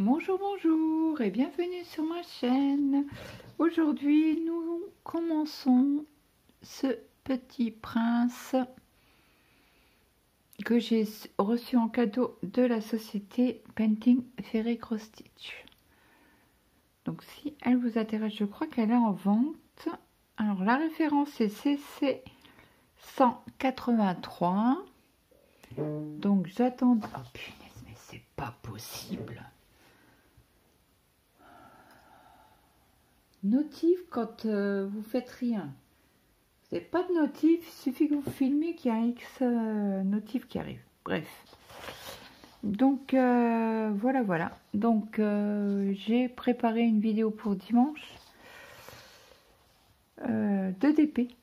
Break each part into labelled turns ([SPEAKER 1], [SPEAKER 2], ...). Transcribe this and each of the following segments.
[SPEAKER 1] Bonjour, bonjour et bienvenue sur ma chaîne. Aujourd'hui, nous commençons ce petit prince que j'ai reçu en cadeau de la société Painting Fairy Cross Stitch. Donc si elle vous intéresse, je crois qu'elle est en vente. Alors la référence est CC 183. Donc j'attends... Oh punaise, mais c'est pas possible. Notif quand vous faites rien. Vous n'avez pas de notif, il suffit que vous filmez qu'il y a un X notif qui arrive. Bref. Donc voilà. Donc j'ai préparé une vidéo pour dimanche de DP.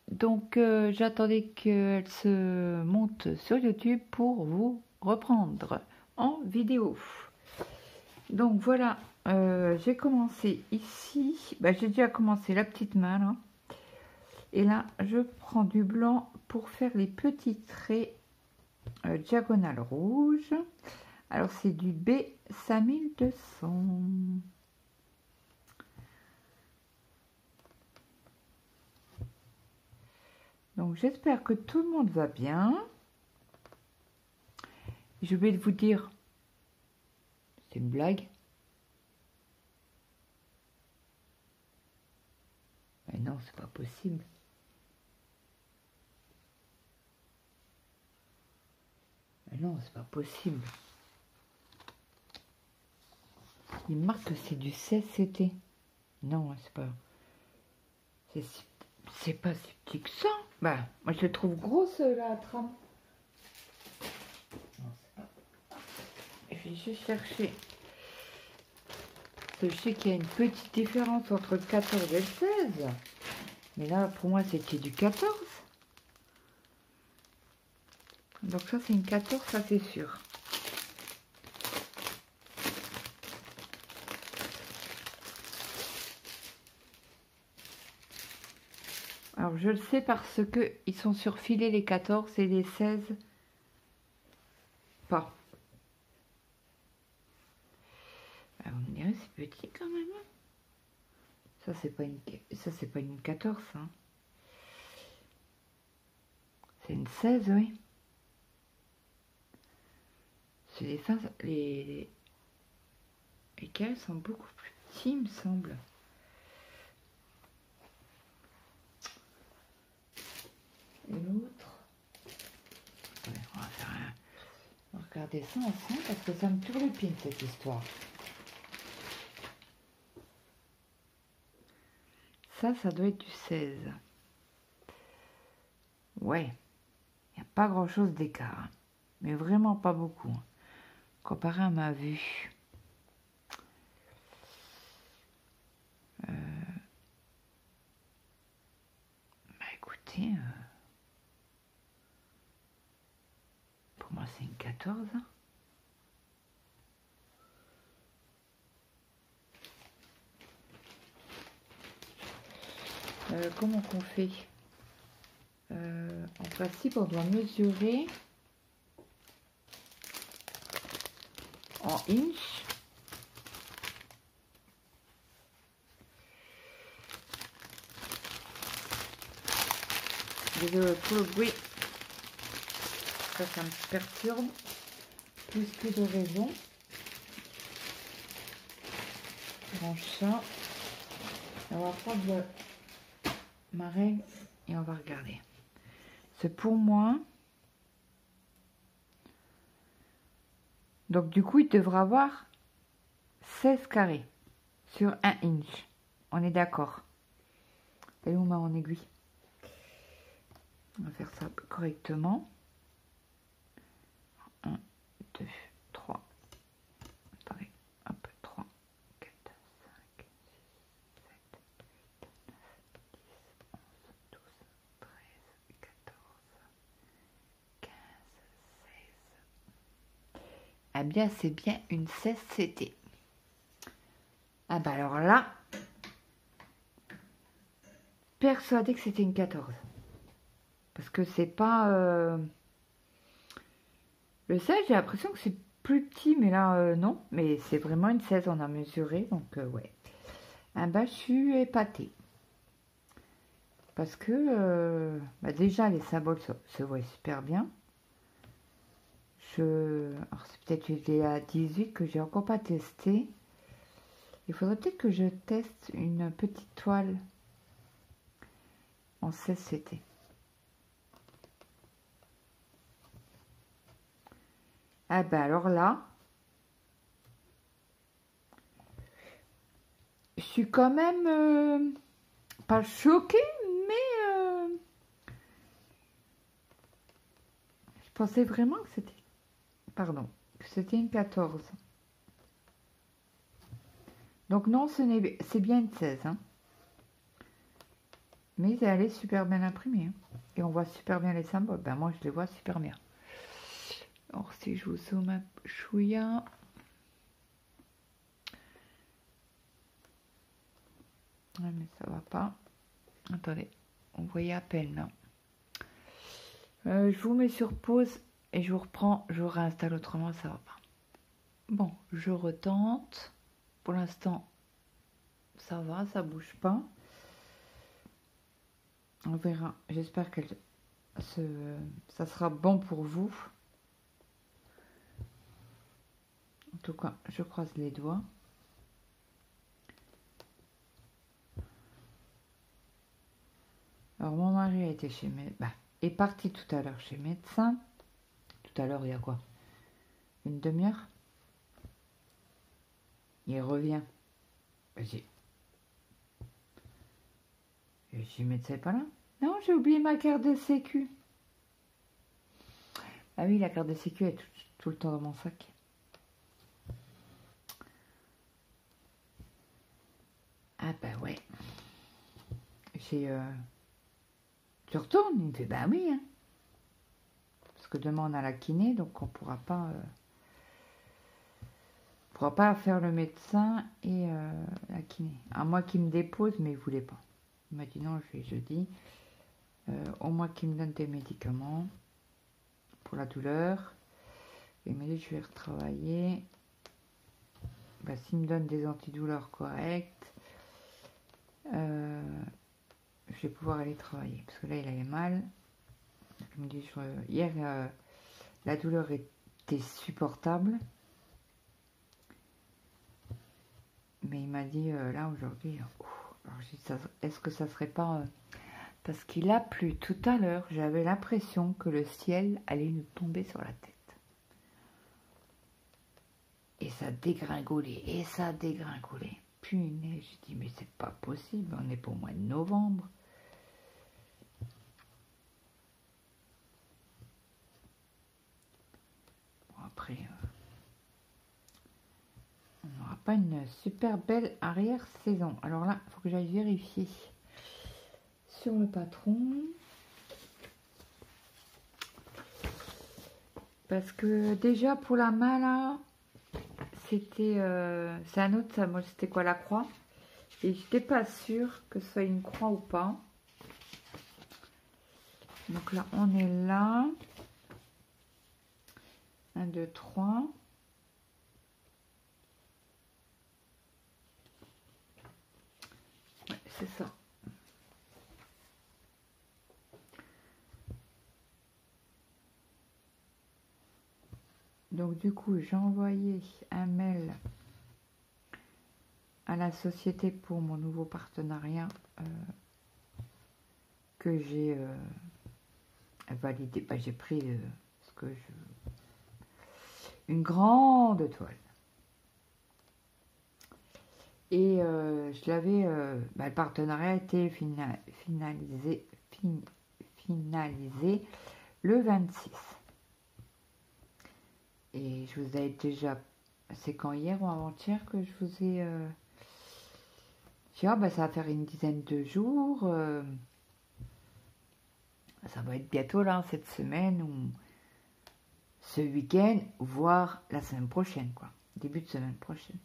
[SPEAKER 1] Donc j'attendais qu'elle se monte sur YouTube pour vous reprendre en vidéo. Donc voilà, j'ai commencé ici. J'ai déjà commencé la petite main là. Et là, je prends du blanc pour faire les petits traits diagonales rouges. Alors, c'est du B5200. Donc, j'espère que tout le monde va bien. Je vais vous dire, c'est une blague. Mais non, c'est pas possible. Non, c'est pas possible. Il marque que c'est du 16CT. Non, c'est pas... C'est pas si petit que ça. Moi je le trouve grosse la trame. Non, c'est pas... Je vais juste chercher. Parce que je sais qu'il y a une petite différence entre le 14 et le 16. Mais là, pour moi, c'était du 14. Donc ça, c'est une 14, ça c'est sûr. Alors, je le sais parce que ils sont surfilés les 14 et les 16 pas. Alors, vous me direz, c'est petit quand même. Ça, c'est pas une 14, hein. C'est une 16, oui. C'est les carrés sont beaucoup plus petits, il me semble. Et l'autre, on va faire un... On va regarder ça ensemble parce que ça me turlupine cette histoire. Ça doit être du 16. Ouais, il n'y a pas grand chose d'écart, hein. Mais vraiment pas beaucoup, hein, comparé à ma vue. Écoutez, pour moi c'est une 14. Comment qu'on fait? En principe, on doit mesurer en inch. Désolé pour le bruit. Ça me perturbe plus que de raison. Dans ça, on va prendre ma règle et on va regarder. C'est pour moi. Donc du coup, il devra avoir 16 carrés sur 1 inch. On est d'accord. Et où mon aiguille? On va faire ça correctement. 1, 2, 3. Attendez. Hop, 3, 4, 5, 6, 7, 8, 9, 10, 11, 12, 13, 14, 15, 16. Ah bien, c'est bien une 16CT. Ah bah alors là, persuadée que c'était une 14. Parce que c'est pas... Le 16, j'ai l'impression que c'est plus petit, mais là, non. Mais c'est vraiment une 16, on a mesuré, donc ouais. Ah bah, je suis épatée. Parce que, bah, déjà, les symboles se voient super bien. Alors, c'est peut-être une à 18 que j'ai encore pas testé. Il faudrait peut-être que je teste une petite toile en 16 CT. Ah ben alors là, je suis quand même pas choquée, mais je pensais vraiment que c'était, pardon, que c'était une 14. Donc non, c'est bien une 16. Hein. Mais elle est super bien imprimée. Hein. Et on voit super bien les symboles. Ben moi, je les vois super bien. Alors si je vous zoome un chouïa. Ouais, mais ça va pas. Attendez, on voyait à peine là. Je vous mets sur pause et je vous reprends. Je réinstalle autrement, ça va pas. Bon, je retente. Pour l'instant, ça va, ça bouge pas. On verra. J'espère que ça sera bon pour vous. En tout cas, je croise les doigts. Alors, mon mari a été chez est parti tout à l'heure chez médecin. Tout à l'heure, il y a quoi? Une demi-heure? Il revient. J'ai médecin est pas là? Non, j'ai oublié ma carte de sécu. Ah oui, la carte de sécu est tout le temps dans mon sac. Ah bah ouais. Tu retournes? Il me fait bah oui. Hein. Parce que demain on a la kiné, donc on pourra pas faire le médecin et la kiné. À moi qui me dépose, mais il voulait pas. Il m'a dit non, je vais jeudi. Au moins qu'il me donne des médicaments pour la douleur. Il m'a dit je vais retravailler. Bah, s'il me donne des antidouleurs corrects, je vais pouvoir aller travailler. Parce que là, il avait mal. Il me dit, hier, la douleur était supportable. Mais il m'a dit, là, aujourd'hui, alors j'ai dit, est-ce que ça serait pas... parce qu'il a plu tout à l'heure, j'avais l'impression que le ciel allait nous tomber sur la tête. Et ça dégringolait, et ça dégringolait. Punaise, j'ai dit, mais c'est pas possible, on est pas au mois de novembre. Bon, après, on n'aura pas une super belle arrière-saison. Alors là, il faut que j'aille vérifier sur le patron. Parce que déjà, pour la main, là, c'était... c'est un autre symbole, c'était quoi, la croix? Et j'étais pas sûre que ce soit une croix ou pas. Donc là, on est là. 1, 2, 3. Ouais, c'est ça. Donc du coup, j'ai envoyé un mail à la société pour mon nouveau partenariat que j'ai validé. Bah, j'ai pris ce que une grande toile. Et je l'avais, le partenariat a été finalisé le 26. Et je vous ai déjà, c'est quand, hier ou avant-hier que je vous ai dit, ça va faire une dizaine de jours, ça va être bientôt là, cette semaine ou ce week-end, voire la semaine prochaine, quoi, début de semaine prochaine.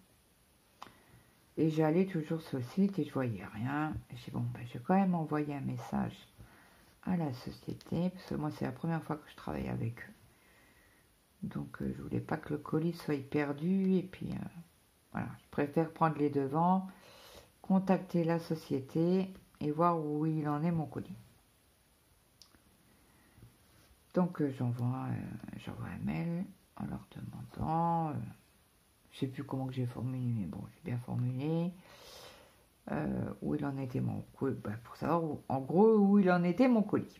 [SPEAKER 1] Et j'allais toujours sur le site et je voyais rien. J'ai dit, bon, je vais quand même envoyer un message à la société, parce que moi c'est la première fois que je travaille avec eux. Donc je voulais pas que le colis soit perdu. Et puis voilà, je préfère prendre les devants, contacter la société et voir où il en est mon colis. Donc j'envoie un mail en leur demandant, je sais plus comment que j'ai formulé, mais bon, j'ai bien formulé, où il en était mon colis, pour savoir en gros où il en était mon colis.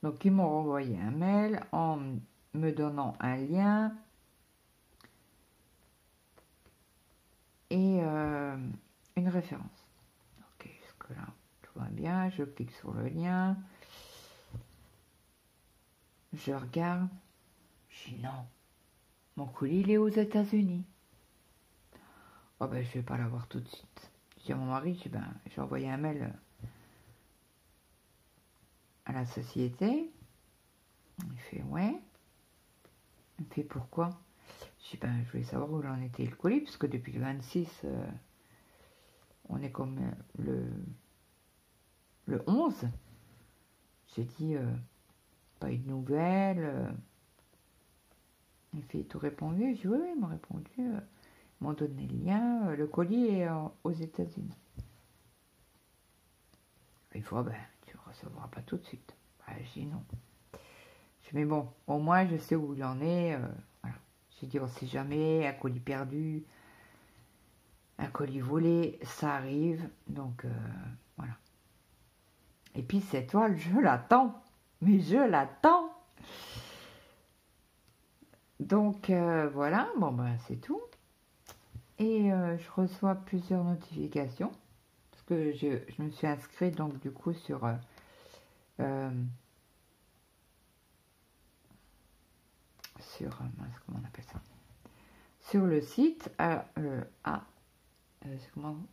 [SPEAKER 1] Donc ils m'ont renvoyé un mail en me donnant un lien et une référence. Ok, jusque là tout va bien, je clique sur le lien. Je regarde, je dis non, mon colis il est aux États-Unis. Oh ben je vais pas l'avoir tout de suite. Je dis à mon mari, j'ai envoyé un mail à la société. Il fait ouais. Il me fait pourquoi? Je dis je voulais savoir où en était le colis, parce que depuis le 26, on est comme le 11. J'ai dit pas eu de nouvelles. Il fait tout répondu. Je dis oui, ils m'ont répondu. Ils m'ont donné le lien. Le colis est aux États-Unis. Il faut, tu ne recevras pas tout de suite. Je dis non. Je dis mais bon, au moins je sais où il en est. Voilà. J'ai dit on sait jamais, un colis perdu, un colis volé, ça arrive. Donc voilà. Et puis cette toile, je l'attends. Mais je l'attends. Donc voilà, bon c'est tout. Et je reçois plusieurs notifications. Parce que je me suis inscrite donc du coup sur comment on appelle ça, sur le site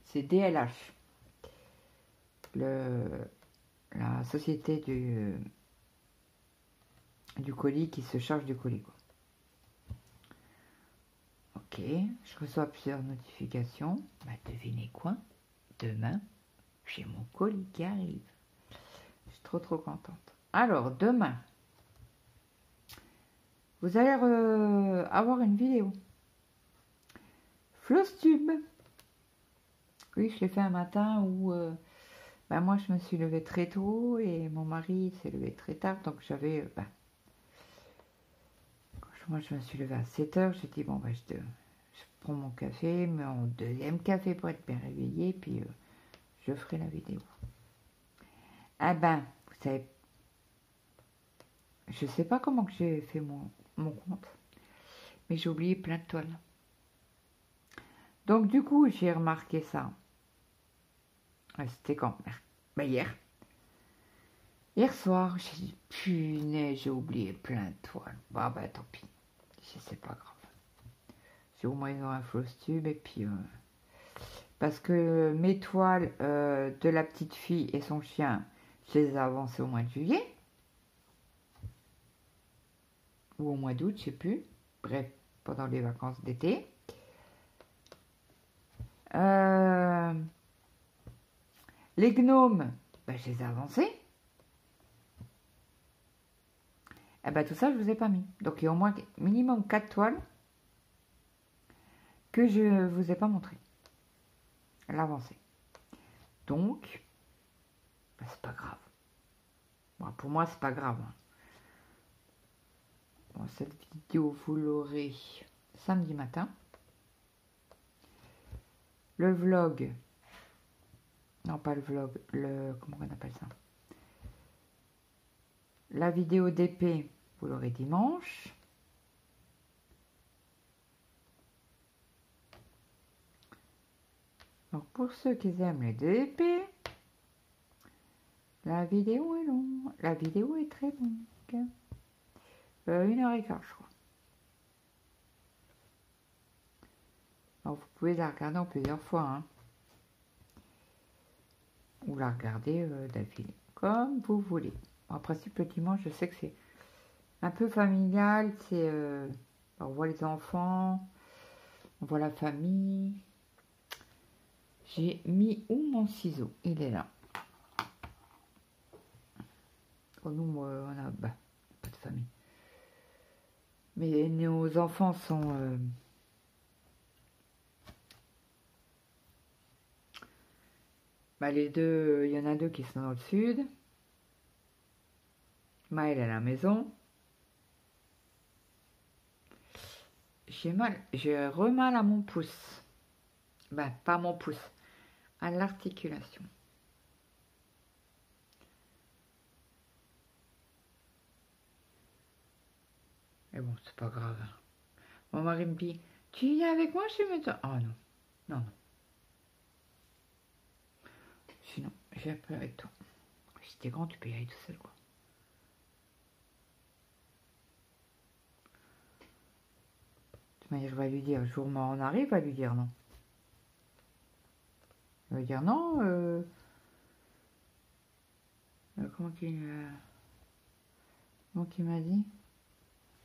[SPEAKER 1] c'est DLH, la société du colis qui se charge du colis quoi. Ok, je reçois plusieurs notifications. Devinez quoi, demain j'ai mon colis qui arrive. Je suis trop contente. Alors demain vous allez avoir une vidéo Flosstube. Oui, je l'ai fait un matin où moi je me suis levée très tôt et mon mari s'est levé très tard, donc j'avais moi je me suis levée à 7h, j'ai dit bon je prends mon café, mon deuxième café pour être bien réveillée, puis je ferai la vidéo. Vous savez, je sais pas comment que j'ai fait mon compte, mais j'ai oublié plein de toiles. Donc du coup j'ai remarqué ça. C'était quand? Hier. Hier soir, j'ai dit punaise, j'ai oublié plein de toiles. Tant pis, c'est pas grave. J'ai au moins un Flosstube et puis parce que mes toiles de la petite fille et son chien, je les ai avancées au mois de juillet ou au mois d'août, je sais plus. Bref, pendant les vacances d'été. Les gnomes, je les ai avancés. Tout ça, je vous ai pas mis. Donc, il y a au moins minimum 4 toiles que je vous ai pas montré l'avancée. Donc, c'est pas grave. Pour moi, c'est pas grave. Cette vidéo, vous l'aurez samedi matin. Le vlog, non pas le vlog, comment on appelle ça? La vidéo d'épée, vous l'aurez dimanche. Donc pour ceux qui aiment les DP, la vidéo est longue. La vidéo est très longue. 1h15 je crois. Alors vous pouvez la regarder en plusieurs fois. Hein. Ou la regarder d'affilée. Comme vous voulez. En principe le dimanche je sais que c'est un peu familial. C'est on voit les enfants. On voit la famille. J'ai mis où mon ciseau? Il est là. Oh, nous, on a pas de famille. Mais nos enfants sont... les deux, il y en a deux qui sont dans le sud. Maëlle est à la maison. J'ai remal à mon pouce. Pas mon pouce, à l'articulation. Mais bon, c'est pas grave. Mon mari me dit, tu viens avec moi chez médecin? Oh non, non, non. Sinon, j'ai un peu avec toi. Si t'es grand, tu peux y aller tout seul, quoi. Mais je vais lui dire, le jour où on arrive, va lui dire non. Il va dire non, comment qu'il m'a dit?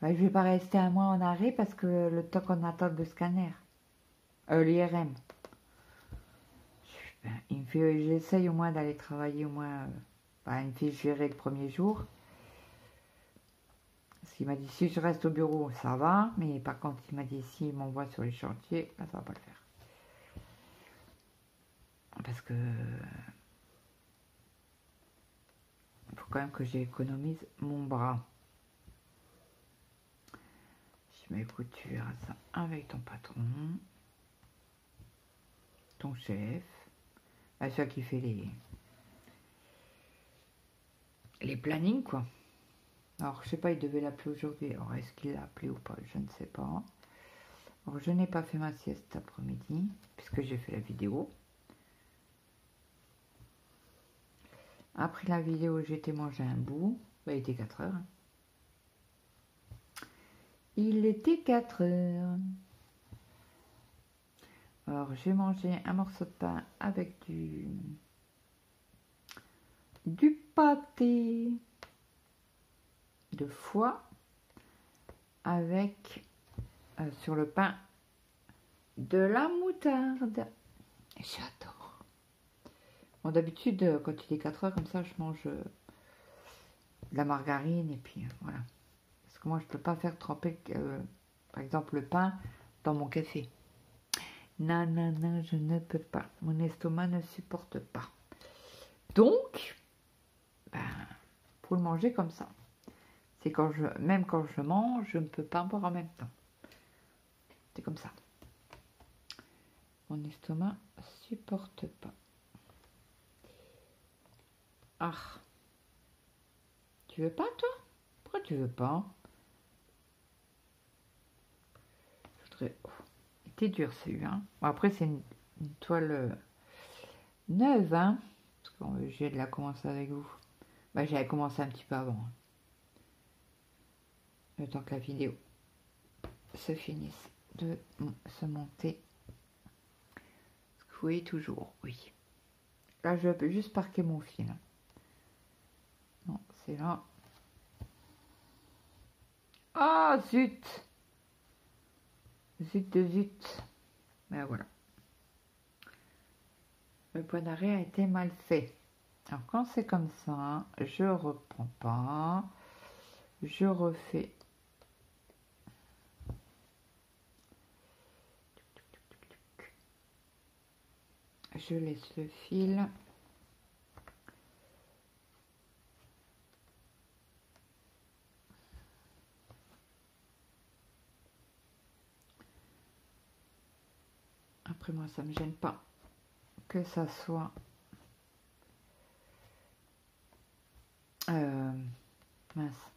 [SPEAKER 1] Je vais pas rester un mois en arrêt parce que le temps qu'on attend le scanner. L'IRM. Il me fait, j'essaye au moins d'aller travailler au moins. Il me fait gérer le premier jour. Parce qu'il m'a dit si je reste au bureau, ça va. Mais par contre, il m'a dit s'il m'envoie sur les chantiers, là, ça va pas le faire. Parce que il faut quand même que j'économise mon bras. Je dis, mais écoute, tu verras ça avec ton patron, ton chef, celui qui fait les plannings, quoi. Alors, je sais pas, il devait l'appeler aujourd'hui. Alors, est-ce qu'il l'a appelé ou pas? Je ne sais pas. Alors, je n'ai pas fait ma sieste cet après-midi, puisque j'ai fait la vidéo. Après la vidéo, j'ai été manger un bout. Il était 4 heures. Il était 4 heures. Alors, j'ai mangé un morceau de pain avec du pâté de foie avec sur le pain de la moutarde. J'adore. Bon, d'habitude, quand il est 4 heures comme ça, je mange de la margarine et puis voilà. Parce que moi, je peux pas faire tremper, par exemple, le pain dans mon café. Non, non, non, je ne peux pas. Mon estomac ne supporte pas. Donc, faut le manger comme ça. C'est même quand je mange, je ne peux pas boire en même temps. C'est comme ça. Mon estomac supporte pas. Ah. Tu veux pas, toi? Pourquoi tu veux pas? C'était dur, celui-là. Bon, après, c'est une toile neuve, hein. Parce que j'ai de la commencer avec vous. J'avais commencé un petit peu avant. Le temps que la vidéo se finisse de se monter. Parce que vous voyez toujours, oui. Là, je vais juste parquer mon fil. Non, c'est là. Ah, zut! Zut de zut. Ben voilà. Le point d'arrêt a été mal fait. Alors quand c'est comme ça, je reprends pas. Je refais. Je laisse le fil. Après moi, ça me gêne pas que ça soit mince.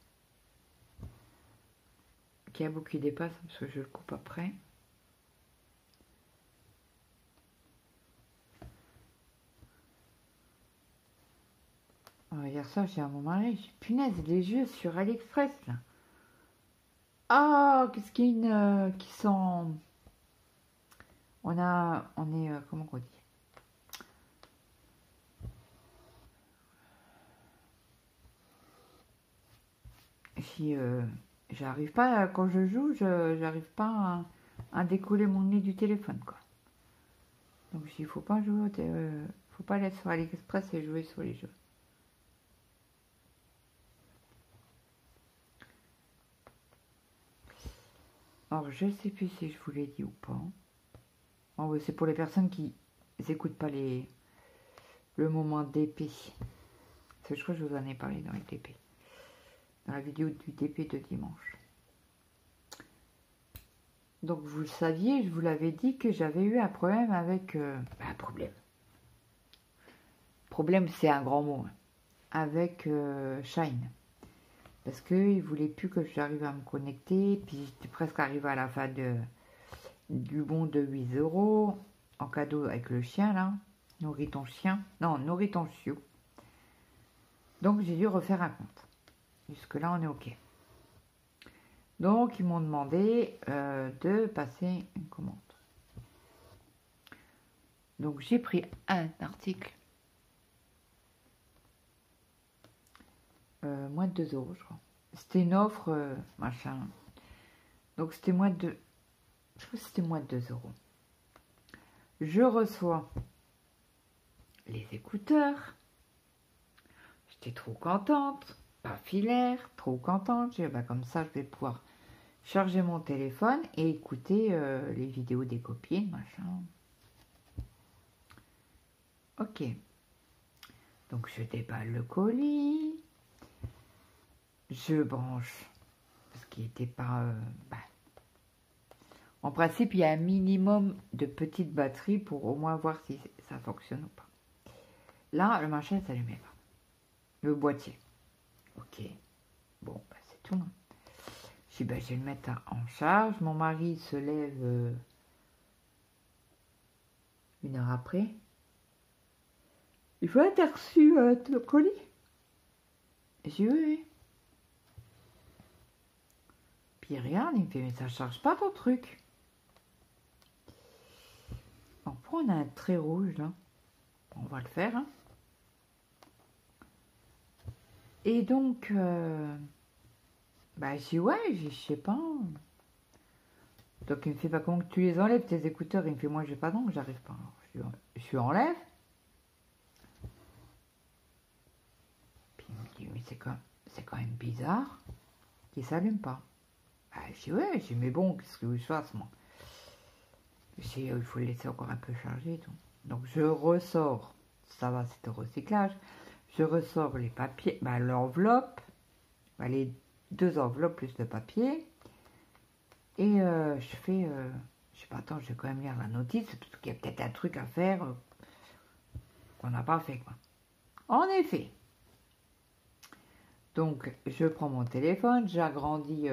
[SPEAKER 1] Qu'il y a beaucoup qui dépasse parce que je le coupe après. Hier soir, j'ai à mon mari, j'ai punaise, les jeux sur AliExpress là. Ah, qu'est-ce qu'il y a qui sont. On est, comment on dit? Si j'arrive pas, quand je joue, j'arrive pas à décoller mon nez du téléphone, quoi. Donc il faut pas jouer, faut pas aller sur AliExpress et jouer sur les jeux. Alors, je sais plus si je vous l'ai dit ou pas. Oh, c'est pour les personnes qui n'écoutent pas le moment DP. Je crois que je vous en ai parlé dans les DP. Dans la vidéo du DP de dimanche. Donc, vous le saviez, je vous l'avais dit que j'avais eu un problème avec... un problème. Problème, c'est un grand mot. Hein, avec Shine. Parce qu'il ne voulait plus que j'arrive à me connecter. Puis, j'étais presque arrivée à la fin du bon de 8 € en cadeau avec le chien, là. Nourris ton chien. Non, nourris ton chiot. Donc, j'ai dû refaire un compte. Jusque-là, on est OK. Donc, ils m'ont demandé de passer une commande. Donc, j'ai pris un article. Moins de 2 €, je crois. C'était une offre, machin. Donc, c'était moins de... Je crois que c'était moins de 2 €. Je reçois les écouteurs. J'étais trop contente. Pas filaire, trop contente. Je dis, bah, comme ça, je vais pouvoir charger mon téléphone et écouter les vidéos des copines, machin. Ok. Donc, je déballe le colis. Je branche. Parce qu'il n'était pas... En principe, il y a un minimum de petites batteries pour au moins voir si ça fonctionne ou pas. Là, le machin ne s'allumait pas. Le boîtier. Ok. Bon, bah, c'est tout. Je dis, bah, je vais le mettre en charge. Mon mari se lève 1 heure après. Il faut être reçu le colis. Et j'ai dit, oui. Puis il regarde, il me fait, mais ça charge pas ton truc. Alors, pourquoi on a un trait rouge là? On va le faire. Hein. Et donc, bah, je dis, ouais, je sais pas. Donc il me fait, bah, comment que tu les enlèves tes écouteurs? Il me fait, moi j'ai pas donc j'arrive pas. Alors, je enlève. Puis il me dit, mais c'est quand même bizarre qu'il s'allume pas. Bah, je dis, ouais, je dis, mais bon, qu'est-ce que je fasse moi? Je dis, il faut le laisser encore un peu charger et tout. Donc je ressors, ça va, c'est au recyclage. Je ressors les papiers, bah, l'enveloppe, bah, les 2 enveloppes plus le papier. Et je fais, je sais pas, attends, je vais quand même lire la notice, parce qu'il y a peut-être un truc à faire qu'on n'a pas fait, quoi. En effet. Donc, je prends mon téléphone, j'agrandis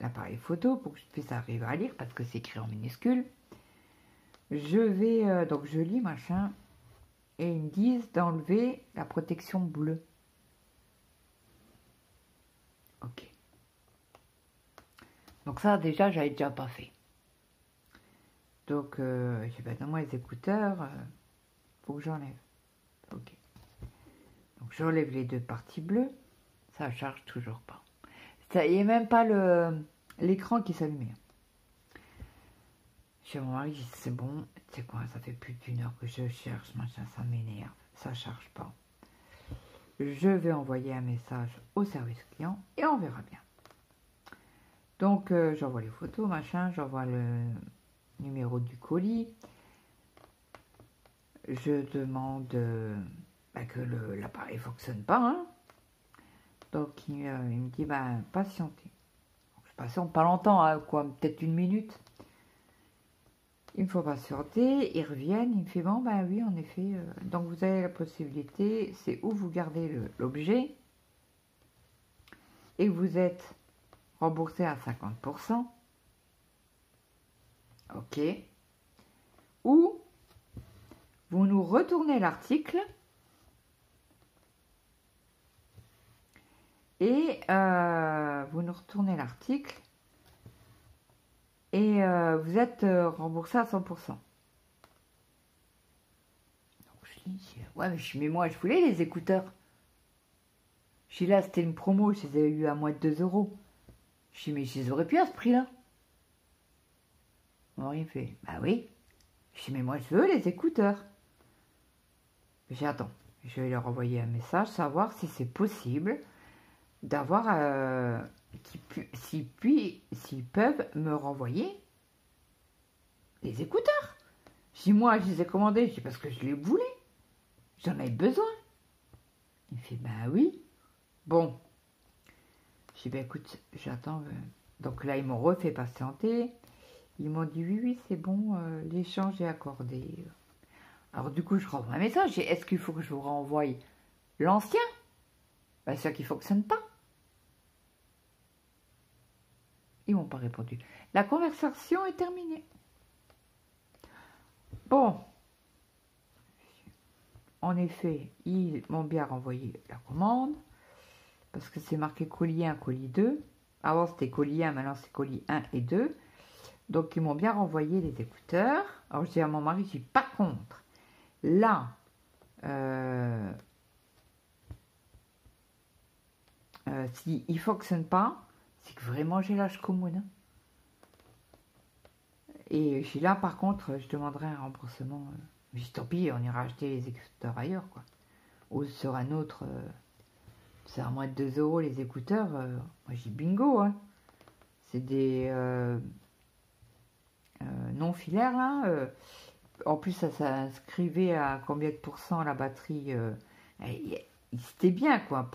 [SPEAKER 1] l'appareil photo pour que je puisse arriver à lire, parce que c'est écrit en minuscule. Je vais, donc je lis, machin, et ils me disent d'enlever la protection bleue. Ok. Donc ça, déjà, j'avais déjà pas fait. Donc, je dis, bah, donne-moi les écouteurs, faut que j'enlève. Ok. Donc, j'enlève les 2 parties bleues. Ça charge toujours pas. Il n'y a même pas l'écran qui s'allumait. Chez mon mari, c'est bon. Tu sais quoi, ça fait plus d'1 heure que je cherche, machin, ça m'énerve. Ça charge pas. Je vais envoyer un message au service client et on verra bien. Donc, j'envoie les photos, machin, j'envoie le numéro du colis. Je demande bah, que l'appareil ne fonctionne pas. Hein. Donc, il me dit, bah, patientez. Donc, je patiente pas longtemps, hein, quoi, peut-être 1 minute. Il me faut patienter, ils reviennent, il me fait, bon, bah oui, en effet. Donc, vous avez la possibilité, c'est où vous gardez l'objet et vous êtes remboursé à 50%. Ok. Ou vous nous retournez l'article et vous nous retournez l'article et vous êtes remboursé à 100%. Donc je dis, ouais, mais moi je voulais les écouteurs. Je dis là, c'était une promo, je les avais eu à moins de 2 €. Je dis, mais je les aurais pu à ce prix-là. Bon, il fait, bah oui. Je dis, mais moi je veux les écouteurs. J'ai attends, je vais leur envoyer un message, savoir si c'est possible d'avoir s'ils peuvent me renvoyer les écouteurs. Si moi je les ai commandés, c'est parce que je les voulais. J'en avais besoin. Il fait, bah oui. Bon. Je dis, bah écoute, j'attends. Donc là, ils m'ont refait patienter. Ils m'ont dit, oui, oui, c'est bon, l'échange est accordé. Alors du coup, je renvoie un message. Est-ce qu'il faut que je vous renvoie l'ancien? Bah, c'est ça qui ne fonctionne pas. Ils m'ont pas répondu. La conversation est terminée. Bon. En effet, ils m'ont bien renvoyé la commande. Parce que c'est marqué colis 1, colis 2. Avant, c'était colis 1, maintenant c'est colis 1 et 2. Donc, ils m'ont bien renvoyé les écouteurs. Alors, je dis à mon mari, je dis, par contre, là, si il ne fonctionne pas, c'est que vraiment j'ai l'âge commune. Et je dis là, par contre, je demanderai un remboursement. Mais je dis, tant pis, on ira acheter les écouteurs ailleurs, quoi. Ou sur un autre, c'est à moins de 2 € les écouteurs. Moi, je dis bingo, hein. C'est des non filaires, là. En plus, ça s'inscrivait à combien de pourcents la batterie. C'était bien, quoi.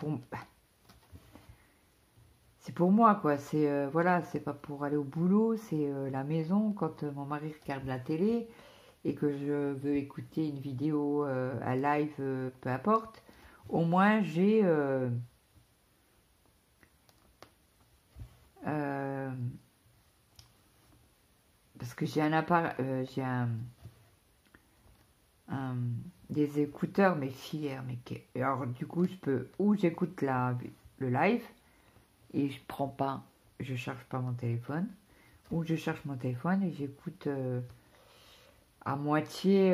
[SPEAKER 1] C'est pour moi, quoi. C'est voilà, c'est pas pour aller au boulot, c'est la maison. Quand mon mari regarde la télé et que je veux écouter une vidéo, un live, peu importe, au moins j'ai parce que j'ai un appareil, j'ai des écouteurs mais filaires, alors du coup je peux, ou j'écoute le live et je charge pas mon téléphone, ou je charge mon téléphone et j'écoute à moitié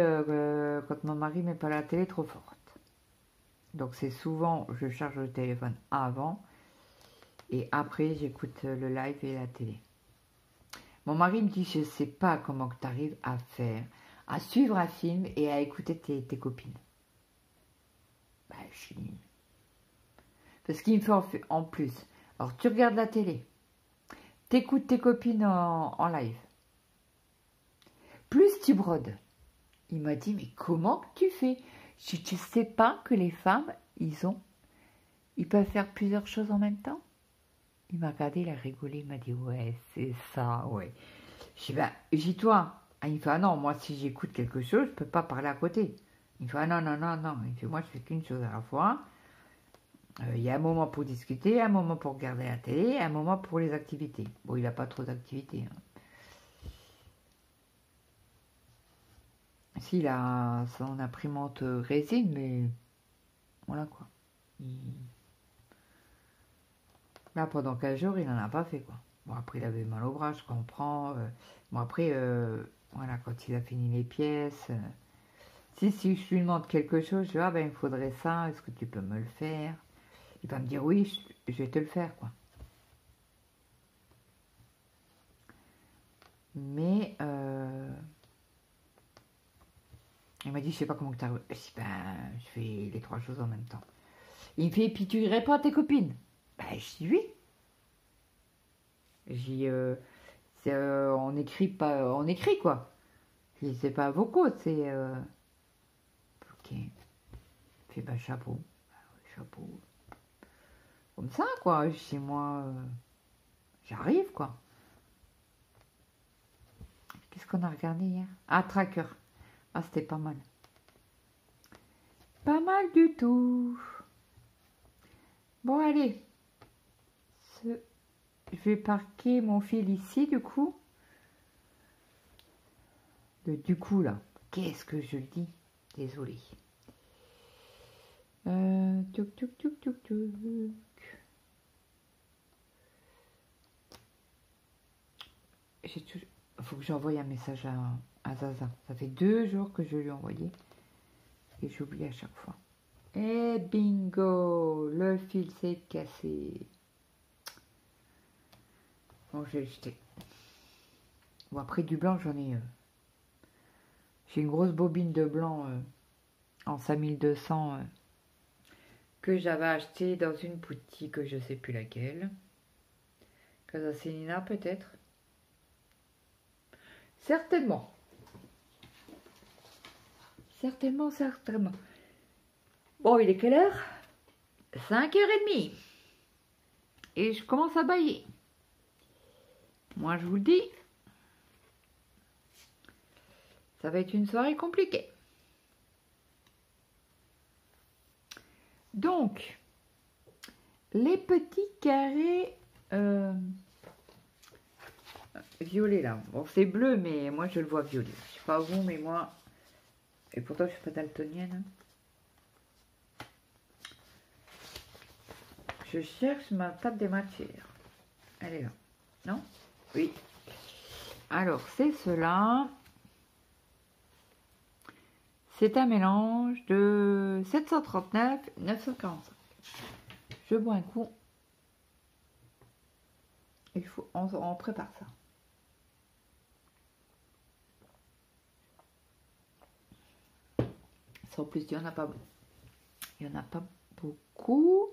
[SPEAKER 1] quand mon mari met pas la télé trop forte. Donc c'est souvent je charge le téléphone avant et après j'écoute le live et la télé. Mon mari me dit, je sais pas comment tu arrives à suivre un film et à écouter tes copines. Ben, je suis nulle. Parce qu'il me fait en plus. Alors, tu regardes la télé, t'écoutes tes copines en live, plus tu brodes. Il m'a dit, mais comment tu fais? Tu sais pas que les femmes, ils peuvent faire plusieurs choses en même temps? Il m'a regardé, il a rigolé, il m'a dit, ouais, c'est ça, ouais. Je dis, ben, toi. Il me fait, ah non, moi, si j'écoute quelque chose, je peux pas parler à côté. Il me fait, ah non, non, non, non. Il me fait, moi, je fais qu'une chose à la fois. Il y a un moment pour discuter, un moment pour regarder la télé, un moment pour les activités. Bon, il n'a pas trop d'activités. Si, il a son imprimante résine, mais voilà quoi. Là, pendant 15 jours, il n'en a pas fait quoi. Bon, après, il avait mal au bras, je comprends. Bon, après, voilà, quand il a fini les pièces. Si je lui demande quelque chose, je dis, ah ben, il me faudrait ça, est-ce que tu peux me le faire? Il va me dire, oui, je vais te le faire, quoi. Mais, il m'a dit, je sais pas comment tu arrives. Je dis, ben, je fais les 3 choses en même temps. Il me fait, puis tu réponds à tes copines? Ben, je dis oui. J'ai, on écrit pas, on écrit, quoi. C'est pas vocaux, c'est, ok. Il fait, ben, chapeau. Ben, ouais, chapeau. Comme ça, quoi. Chez moi, j'arrive, quoi. Qu'est-ce qu'on a regardé hier? Ah, Tracker. Ah, c'était pas mal. Pas mal du tout. Bon, allez. Je vais parquer mon fil ici, du coup. Du coup, là. Qu'est-ce que je dis? Désolée. Tuc, tuc, tuc, tuc, tuc. Faut que j'envoie un message à Zaza. Ça fait 2 jours que je lui ai envoyé. Et j'oublie à chaque fois. Et bingo! Le fil s'est cassé. Bon, je vais le jeter. Bon, après du blanc, j'en ai... j'ai une grosse bobine de blanc en 5200 que j'avais acheté dans une boutique, je sais plus laquelle. Casa Célina peut-être. Certainement. Certainement, certainement. Bon, il est quelle heure? 5h30. Et je commence à bailler. Moi, je vous le dis, ça va être une soirée compliquée. Donc, les petits carrés violets là. Bon, c'est bleu, mais moi, je le vois violet. Je sais pas vous, mais moi... Et pourtant, je suis pas daltonienne. Je cherche ma table des matières. Elle est là. Non? Oui. Alors, c'est cela. C'est un mélange de 739 945. Je bois un coup. Il faut, on prépare ça. Ça en plus, il n'y en a pas. Il n'y en a pas beaucoup.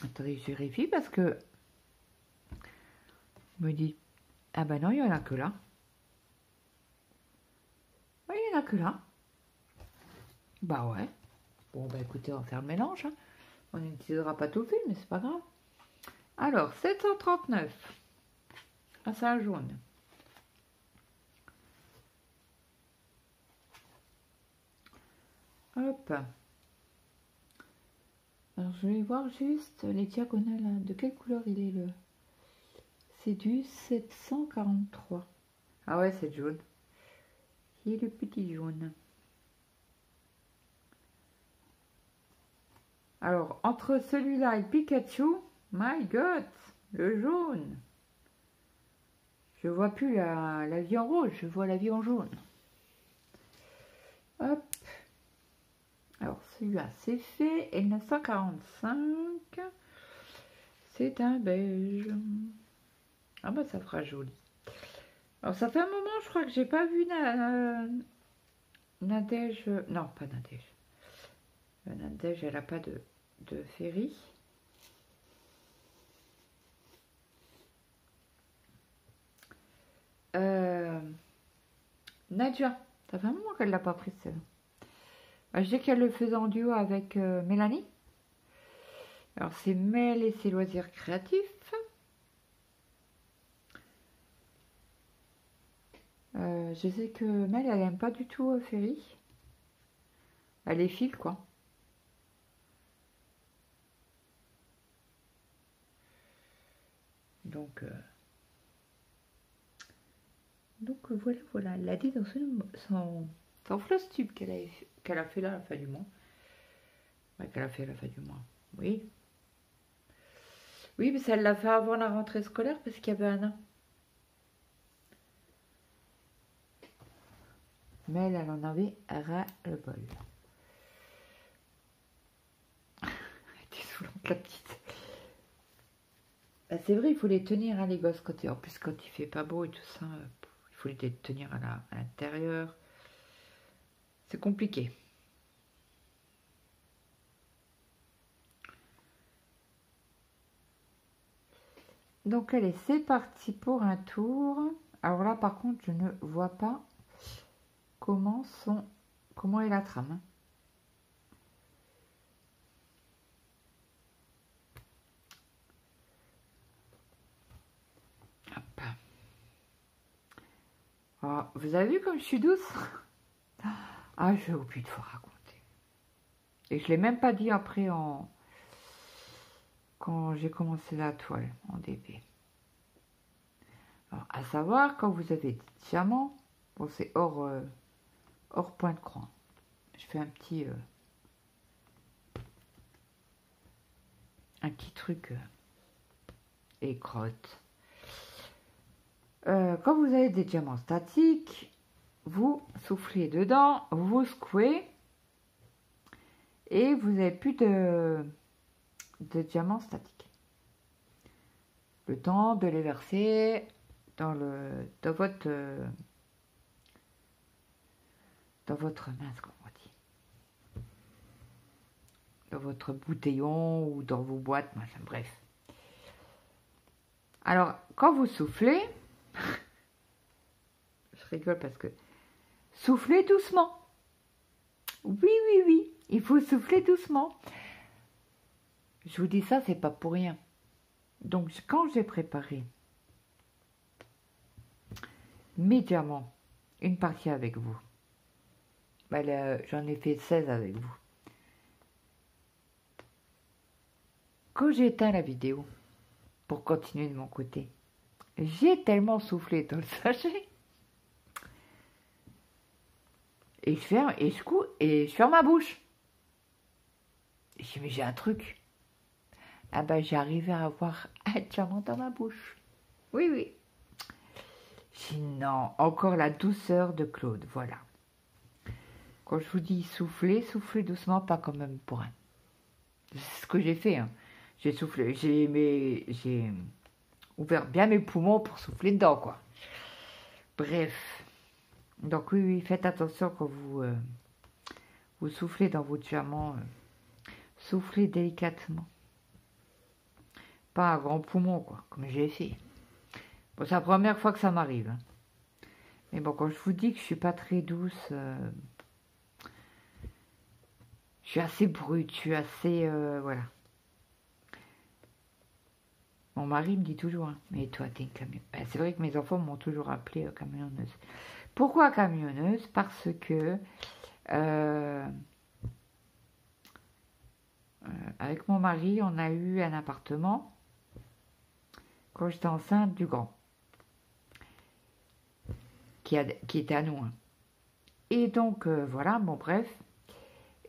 [SPEAKER 1] Attendez, je vérifie parce que je me dis, ah ben non, il n'y en a que là. Oui, il n'y en a que là. Bah ouais. Bon, bah écoutez, on va faire le mélange. Hein. On n'utilisera pas tout le film, mais c'est pas grave. Alors, 739. Ah, c'est un jaune. Hop. Alors, je vais voir juste les diagonales. Hein. De quelle couleur il est le... C'est du 743. Ah ouais, c'est jaune. Il est le petit jaune. Alors, entre celui-là et le Pikachu, my God, le jaune. Je vois plus la vie en rouge, je vois la vie en jaune. Hop. Alors, celui-là, c'est fait. Et le 945, c'est un beige. Ah bah, ça fera joli. Alors, ça fait un moment, je crois que j'ai pas vu Nadège. Non, pas Nadège. Nadège, elle a pas de ferry. Nadja, ça fait un moment qu'elle l'a pas prise celle-là. Je sais qu'elle le faisait en duo avec Mélanie. Alors c'est Mel et ses loisirs créatifs. Je sais que Mel, elle aime pas du tout Ferry. Elle est file quoi. Donc voilà, elle l'a dit dans son floss tube qu'elle a fait là à la fin du mois. Ouais, qu'elle a fait à la fin du mois. Oui. Oui, mais ça elle l'a fait avant la rentrée scolaire parce qu'il y avait un an. Mais elle en avait ras le bol. Elle était saoulante la petite. Bah, c'est vrai, il faut les tenir hein, les gosses en plus quand il fait pas beau et tout ça. Il faut les tenir à l'intérieur. C'est compliqué. Donc allez, c'est parti pour un tour. Alors là, par contre, je ne vois pas comment est la trame. Hop. Oh, vous avez vu comme je suis douce? Ah, j'ai oublié de vous raconter. Et je ne l'ai même pas dit après quand j'ai commencé la toile en DP. Alors, à savoir, quand vous avez des diamants, bon, c'est hors point de croix. Je fais un petit truc et crotte. Quand vous avez des diamants statiques, vous soufflez dedans, vous secouez et vous n'avez plus de diamants statiques. Le temps de les verser dans votre mince, comment on dit, dans votre bouteillon ou dans vos boîtes, machin, bref. Alors, quand vous soufflez, je rigole parce que soufflez doucement. Oui, oui, oui, il faut souffler doucement. Je vous dis ça, c'est pas pour rien. Donc, quand j'ai préparé médiamment une partie avec vous, j'en ai fait 16 avec vous. Quand j'ai éteint la vidéo, pour continuer de mon côté, j'ai tellement soufflé dans le sachet. Et je ferme, et je ferme ma bouche. Et je dis, mais j'ai un truc. Ah ben, j'ai arrivé à avoir un diamant dans ma bouche. Oui, oui. Je dis, non, encore la douceur de Claude, voilà. Quand je vous dis souffler, soufflez doucement, pas quand même pour un. C'est ce que j'ai fait, hein. J'ai soufflé, j'ai ouvert bien mes poumons pour souffler dedans, quoi. Bref. Donc oui, oui, faites attention quand vous soufflez dans votre diamant. Soufflez délicatement. Pas à grand poumon, quoi, comme j'ai fait. Bon, c'est la première fois que ça m'arrive. Hein. Mais bon, quand je vous dis que je suis pas très douce, je suis assez brute, je suis assez... voilà. Mon mari me dit toujours, hein, mais toi, t'es une camionneuse. Ben, c'est vrai que mes enfants m'ont toujours appelée camionneuse. Pourquoi camionneuse? Parce que avec mon mari, on a eu un appartement quand j'étais enceinte du grand, qui était à nous. Hein. Et donc, voilà, bon, bref.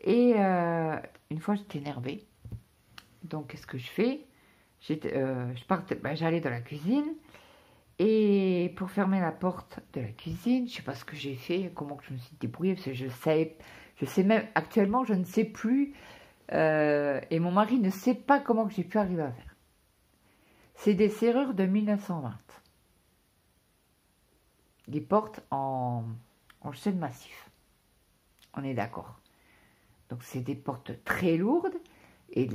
[SPEAKER 1] Et une fois, j'étais énervée. Donc, qu'est-ce que je fais? J'allais dans la cuisine. Et pour fermer la porte de la cuisine, je sais pas ce que j'ai fait, comment que je me suis débrouillée, parce que je sais même, actuellement, je ne sais plus, et mon mari ne sait pas comment que j'ai pu arriver à faire. C'est des serrures de 1920. Des portes en chêne massif. On est d'accord. Donc, c'est des portes très lourdes, et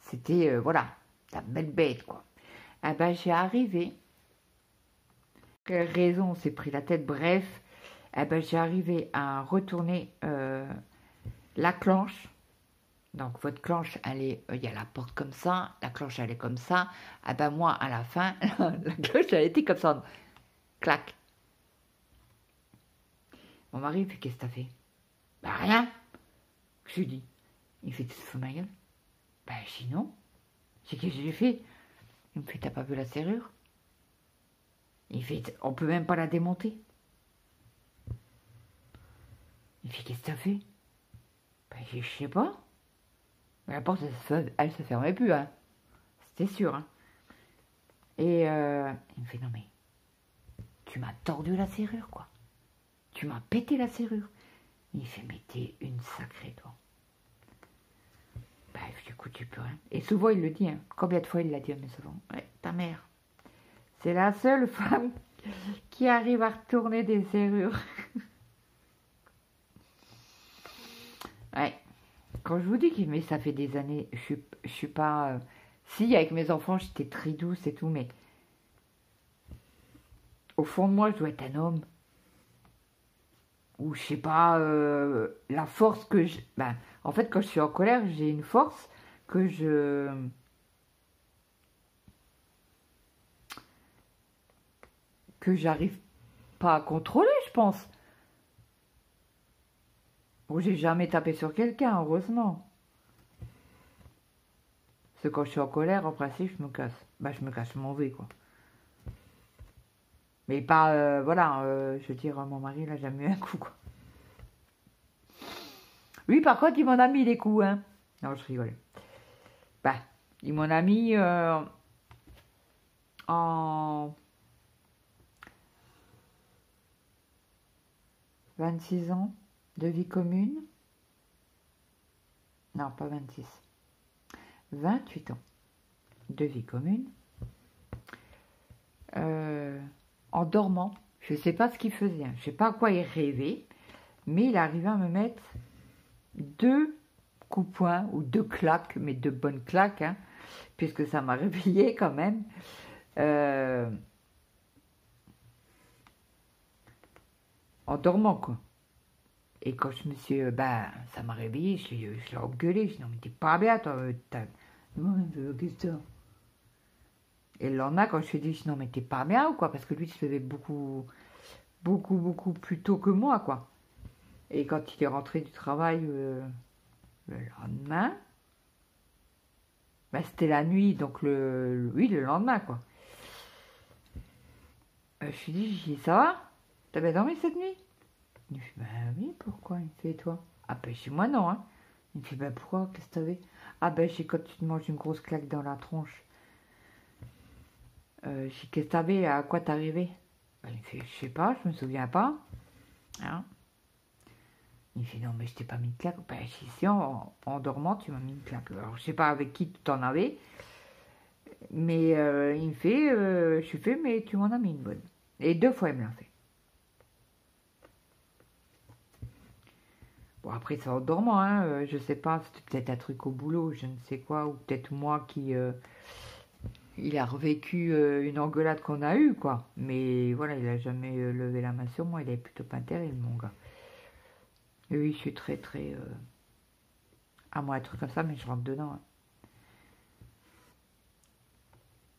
[SPEAKER 1] c'était, voilà, la belle bête, quoi. Ah ben, j'ai arrivé... Quelle raison on s'est pris la tête, bref, eh ben, j'ai arrivé à retourner la clenche. Donc votre clenche, il y a la porte comme ça, la clenche elle est comme ça. Eh ben moi, à la fin, la cloche elle était comme ça. Clac. Mon mari il fait, qu'est-ce que t'as fait? Ben rien. Je lui dis. Il fait, tu te fous de ma gueule? Ben je dis non. C'est qu'est-ce que j'ai fait? Il me fait, t'as pas vu la serrure? Il fait, on peut même pas la démonter. Il fait, qu'est-ce que t'as fait? Ben, je sais pas. Mais la porte, elle se fermait plus, hein. C'était sûr, hein. Et il me fait, non mais, tu m'as tordu la serrure, quoi. Tu m'as pété la serrure. Il fait, mais t'es une sacrée, toi. Bref, du coup, tu peux rien. Et souvent, il le dit, hein. Combien de fois il l'a dit à mes enfants? Ouais, ta mère. C'est la seule femme qui arrive à retourner des serrures. Ouais. Quand je vous dis que mais ça fait des années, je suis pas... Si, avec mes enfants, j'étais très douce et tout, mais... Au fond de moi, je dois être un homme. Ou je sais pas, la force que je... Ben, en fait, quand je suis en colère, j'ai une force que j'arrive pas à contrôler, je pense. Bon, j'ai jamais tapé sur quelqu'un, heureusement. Parce que quand je suis en colère, en principe, je me casse. Bah, je me casse, je m'en vais, quoi. Mais pas, voilà, je veux dire, mon mari, il a jamais eu un coup, quoi. Lui, par contre, il m'en a mis des coups, hein. Non, je rigole. Bah, il m'en a mis en 26 ans de vie commune. Non, pas 26. 28 ans de vie commune. En dormant. Je ne sais pas ce qu'il faisait. Hein. Je ne sais pas à quoi il rêvait. Mais il arrivait à me mettre 2 coup de poing ou 2 claques, mais 2 bonnes claques, hein, puisque ça m'a réveillée quand même. En dormant, quoi. Et quand je me suis... ça m'a réveillée, je l'ai engueulé. Je lui ai dit, non, mais t'es pas bien, toi. Qu'est-ce que ça? Et le lendemain, quand je lui ai dit, non, mais t'es pas bien ou quoi? Parce que lui, il se levait beaucoup plus tôt que moi, quoi. Et quand il est rentré du travail le lendemain, c'était la nuit, donc le lendemain, quoi. Je lui ai dit, ça va? T'as bien dormi cette nuit? Il me fait, oui, pourquoi? Il me fait, et toi? Ah chez moi, non, hein. Il me fait, pourquoi? Qu'est-ce que t'avais? Ah c'est quand tu te manges une grosse claque dans la tronche. Qu'est-ce que t'avais? À quoi t'arrivais? Il me fait, je sais pas, je me souviens pas. Hein? Il me fait, non, mais je t'ai pas mis de claque. Si, en dormant, tu m'as mis une claque. Alors, je sais pas avec qui tu t'en avais. Mais il me fait, je suis fait, mais tu m'en as mis une bonne. Et 2 fois, il me l'a fait. Bon, après, c'est en dormant, hein, je sais pas, c'était peut-être un truc au boulot, je ne sais quoi, ou peut-être moi qui... il a revécu une engueulade qu'on a eue, quoi. Mais voilà, il a jamais levé la main sur moi, il est plutôt pas terrible, mon gars. Et oui, je suis très, très... à moi, un truc comme ça, mais je rentre dedans. Hein.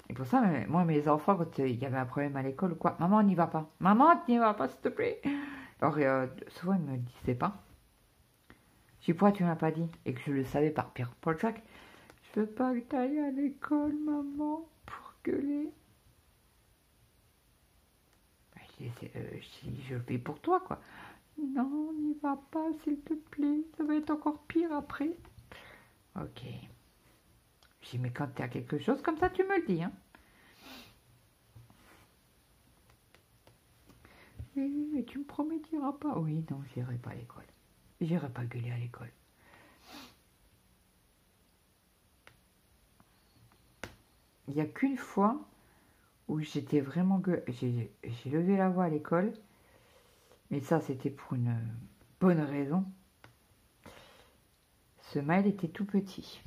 [SPEAKER 1] Et pour ça, moi, mes enfants, quand il y avait un problème à l'école ou quoi, maman, n'y va pas. Maman, n'y va pas, s'il te plaît. Alors, souvent, ils me disaient pas. Je dis, pourquoi tu m'as pas dit? Et que je le savais par Pierre Paul Jacques. Je veux pas que tu ailles à l'école, maman, pour gueuler. Je le fais pour toi, quoi. Non, n'y va pas, s'il te plaît. Ça va être encore pire après. Ok. Je dis, mais quand tu as quelque chose comme ça, tu me le dis, hein. Mais tu me promets, tu n'iras pas. Oui, non, j'irai pas à l'école. J'irai pas gueuler à l'école. Il n'y a qu'une fois où j'étais vraiment j'ai levé la voix à l'école, mais ça c'était pour une bonne raison. Ce Maël était tout petit.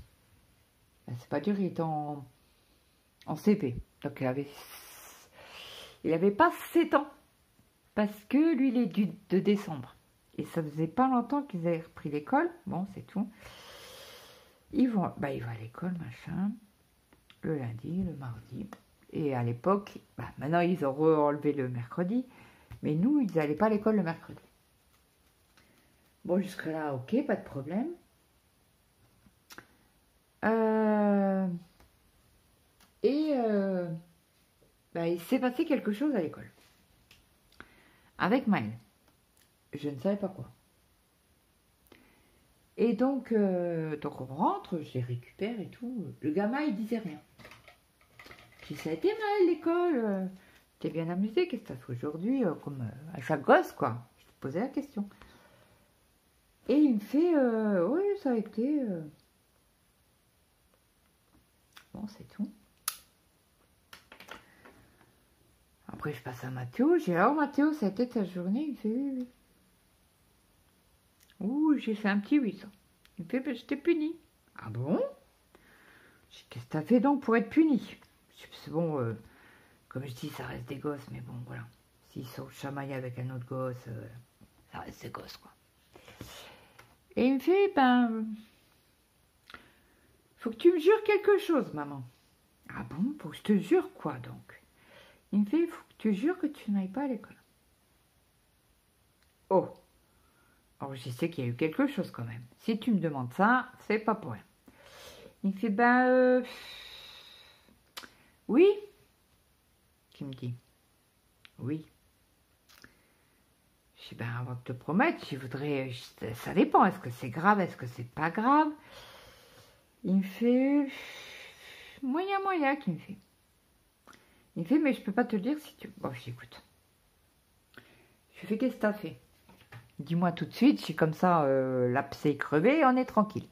[SPEAKER 1] C'est pas dur, il était en CP. Donc il avait pas 7 ans. Parce que lui, il est de décembre. Et ça faisait pas longtemps qu'ils avaient repris l'école. Bon, c'est tout. Il va à l'école, machin. Le lundi, le mardi. Et à l'époque, maintenant ils ont enlevé le mercredi. Mais nous, ils n'allaient pas à l'école le mercredi. Bon, jusque-là, ok, pas de problème. Il s'est passé quelque chose à l'école. Avec Maël. Je ne savais pas quoi. Et donc on rentre, je les récupère et tout. Le gamin, il disait rien. J'ai dit, ça a été mal l'école. T'es bien amusé, qu'est-ce que t'as fait aujourd'hui? Comme à chaque gosse, quoi. Je te posais la question. Et il me fait, oui, ça a été... Bon, c'est tout. Après, je passe à Mathéo. J'ai dit, alors Mathéo, ça a été ta journée? Il me fait, oui. Ouh, j'ai fait un petit 8. Il me fait, je t'ai puni. Ah bon? Je dis, qu'est-ce que t'as fait donc pour être puni? C'est bon, comme je dis, ça reste des gosses, mais bon, voilà. S'ils sont chamaillés avec un autre gosse, ça reste des gosses, quoi. Et il me fait, faut que tu me jures quelque chose, maman. Ah bon? Faut que je te jure quoi, donc? Il me fait, faut que tu jures que tu n'ailles pas à l'école. Oh! Alors, je sais qu'il y a eu quelque chose, quand même. Si tu me demandes ça, c'est pas pour rien. Il me fait, oui? Qui me dit, oui. Je dis, avant de te promettre, je voudrais... Ça dépend, est-ce que c'est grave, est-ce que c'est pas grave? Il me fait... Moyen, qu'il me fait. Il me fait, mais je peux pas te le dire si tu... Bon, j'écoute. Je lui fais, qu'est-ce que t'as fait? Dis-moi tout de suite, je suis comme ça, l'abcès crevé, on est tranquille.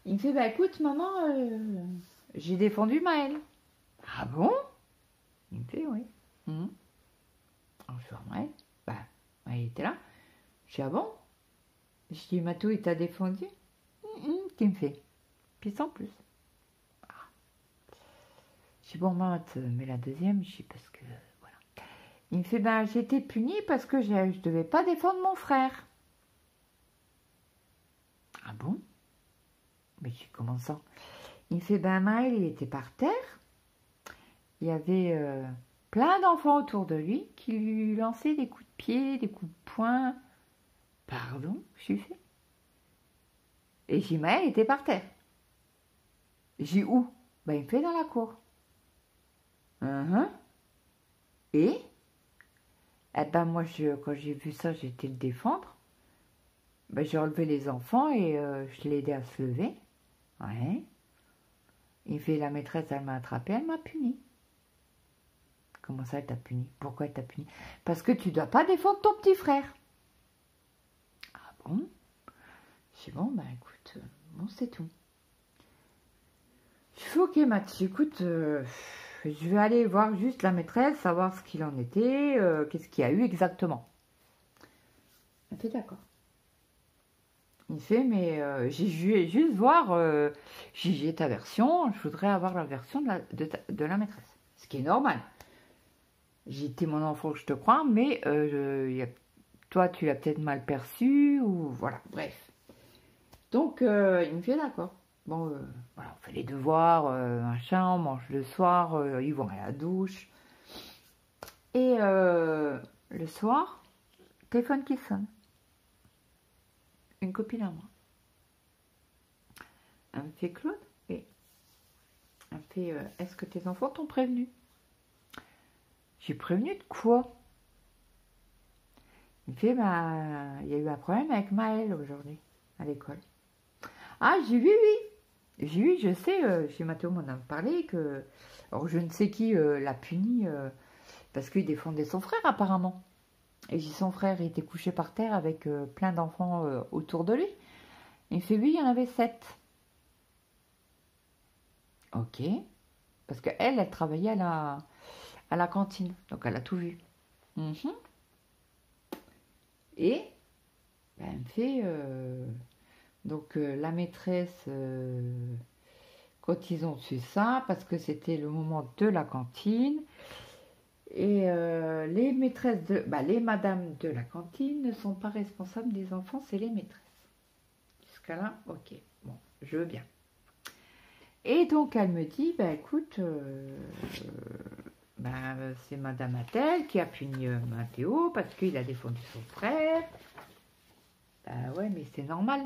[SPEAKER 1] Il me fait, écoute, maman, j'ai défendu Maël. Ah bon? Il me fait, oui. Alors, je vois Maël. Il était là. Je dis, ah bon? Je dis, Matou, il t'a défendu? Qui me fait? Puis sans plus. Ah. Je dis, bon, maths, mais la deuxième, je dis, parce que, voilà. Il me fait, ben, j'ai été punie parce que je ne devais pas défendre mon frère. Ah bon? Mais je dis, comment ça? Il me fait, ben, Maël, il était par terre. Il y avait plein d'enfants autour de lui qui lui lançaient des coups de pied, des coups de poing. Pardon, je lui fais. Et j'ai dit, Maël était par terre. J'ai dit, où? Ben, il me fait dans la cour. Et eh ben, moi, quand j'ai vu ça, j'ai été le défendre. Ben, j'ai relevé les enfants et je l'ai aidé à se lever. Ouais. Il fait, la maîtresse, elle m'a attrapé, elle m'a puni. Comment ça, elle t'a puni? Pourquoi elle t'a puni? Parce que tu dois pas défendre ton petit frère. Ah bon? Je dis, bon, ben écoute, bon, c'est tout. Je fais, ok, Mathieu, écoute, je vais aller voir juste la maîtresse, savoir ce qu'il en était, qu'est-ce qu'il y a eu exactement. Elle fait, d'accord. Il fait, mais j'ai juste voir, j'ai ta version, je voudrais avoir la version de la maîtresse. Ce qui est normal. J'ai été mon enfant, je te crois, mais toi, tu l'as peut-être mal perçu, ou voilà, bref. Donc, il me fait d'accord. Bon, voilà, on fait les devoirs, machin, on mange le soir, ils vont à la douche. Et le soir, téléphone qui sonne. Une copine à moi. Elle me fait, Claude, oui. Elle me fait, est-ce que tes enfants t'ont prévenu? J'ai prévenu de quoi? Il me fait, bah, il y a eu un problème avec Maël aujourd'hui, à l'école. Ah, j'ai vu, oui. J'ai vu, je sais, chez Mathéo m'en a parlé que, alors je ne sais qui l'a puni parce qu'il défendait son frère apparemment. Et j'ai son frère, il était couché par terre avec plein d'enfants autour de lui. Il me fait, oui, il y en avait 7. Ok. Parce qu'elle, elle travaillait à la cantine. Donc elle a tout vu. Et ben, elle me fait... donc la maîtresse, quand ils ont su ça, parce que c'était le moment de la cantine, et les maîtresses, les madames de la cantine ne sont pas responsables des enfants, c'est les maîtresses. Jusqu'à là, ok, bon, je veux bien. Et donc elle me dit, bah écoute, c'est madame Attel qui a puni Mathéo parce qu'il a défendu son frère. Bah ouais, mais c'est normal.